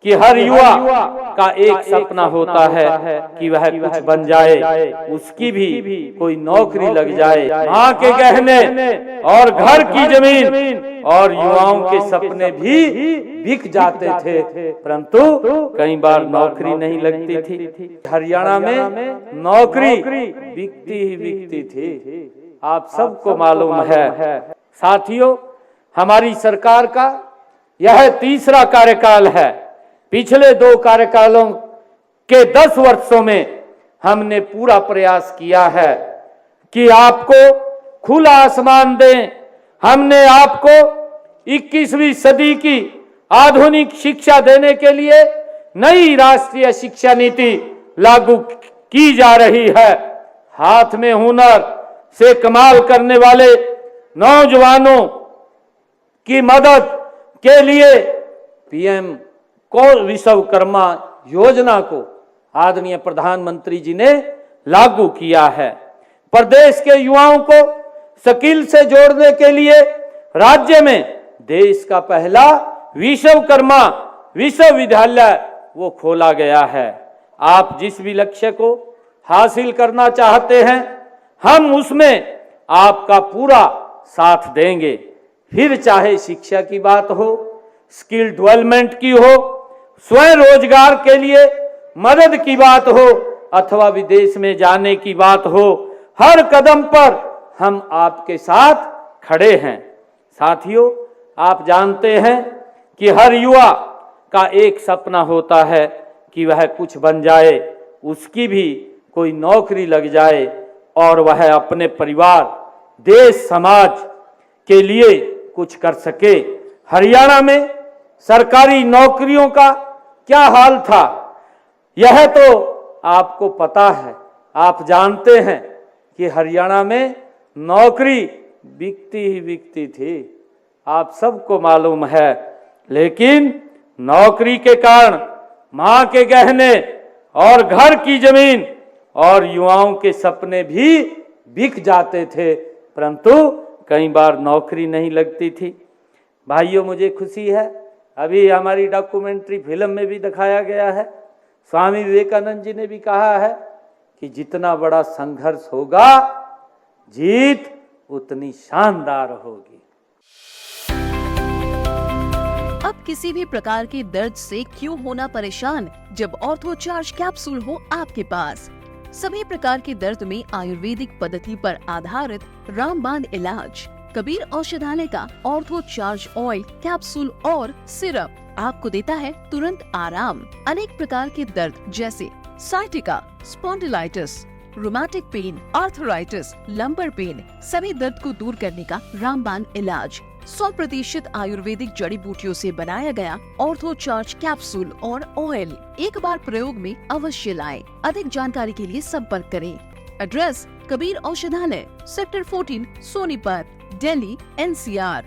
कि हर युवा का एक सपना होता है कि वह कुछ बन जाए, उसकी भी कोई नौकरी लग जाए। माँ के गहने और घर की जमीन और युवाओं के सपने भी बिक जाते थे, परंतु कई बार नौकरी नहीं लगती थी। हरियाणा में नौकरी बिकती ही बिकती थी, आप सबको मालूम है। साथियों, हमारी सरकार का यह तीसरा कार्यकाल है। पिछले 2 कार्यकालों के 10 वर्षों में हमने पूरा प्रयास किया है कि आपको खुला आसमान दें। हमने आपको 21वीं सदी की आधुनिक शिक्षा देने के लिए नई राष्ट्रीय शिक्षा नीति लागू की जा रही है। हाथ में हुनर से कमाल करने वाले नौजवानों की मदद के लिए पीएम विश्वकर्मा योजना को आदरणीय प्रधानमंत्री जी ने लागू किया है। प्रदेश के युवाओं को स्किल से जोड़ने के लिए राज्य में देश का पहला विश्वकर्मा विश्वविद्यालय वो खोला गया है। आप जिस भी लक्ष्य को हासिल करना चाहते हैं, हम उसमें आपका पूरा साथ देंगे। फिर चाहे शिक्षा की बात हो, स्किल डेवलपमेंट की हो, स्वयं रोजगार के लिए मदद की बात हो, अथवा विदेश में जाने की बात हो, हर कदम पर हम आपके साथ खड़े हैं। साथियों, आप जानते हैं कि हर युवा का एक सपना होता है कि वह कुछ बन जाए, उसकी भी कोई नौकरी लग जाए और वह अपने परिवार, देश, समाज के लिए कुछ कर सके। हरियाणा में सरकारी नौकरियों का क्या हाल था, यह तो आपको पता है। आप जानते हैं कि हरियाणा में नौकरी बिकती ही बिकती थी, आप सबको मालूम है। लेकिन नौकरी के कारण माँ के गहने और घर की जमीन और युवाओं के सपने भी बिक जाते थे, परंतु कई बार नौकरी नहीं लगती थी। भाइयों, मुझे खुशी है, अभी हमारी डॉक्यूमेंट्री फिल्म में भी दिखाया गया है। स्वामी विवेकानंद जी ने भी कहा है कि जितना बड़ा संघर्ष होगा, जीत उतनी शानदार होगी। अब किसी भी प्रकार के दर्द से क्यों होना परेशान, जब ऑर्थो चार्ज कैप्सूल हो आपके पास। सभी प्रकार के दर्द में आयुर्वेदिक पद्धति पर आधारित रामबाण इलाज। कबीर औषधालय का ऑर्थो चार्ज ऑयल, कैप्सूल और सिरप आपको देता है तुरंत आराम। अनेक प्रकार के दर्द जैसे sciatica, spondylitis, rheumatic pain, arthritis, lumbar pain, सभी दर्द को दूर करने का रामबाण इलाज। 100% आयुर्वेदिक जड़ी बूटियों से बनाया गया ऑर्थो चार्ज कैप्सूल और ऑयल एक बार प्रयोग में अवश्य लाएं। अधिक जानकारी के लिए संपर्क करें। एड्रेस: कबीर औषधालय, सेक्टर 14, सोनीपत, दिल्ली, NCR।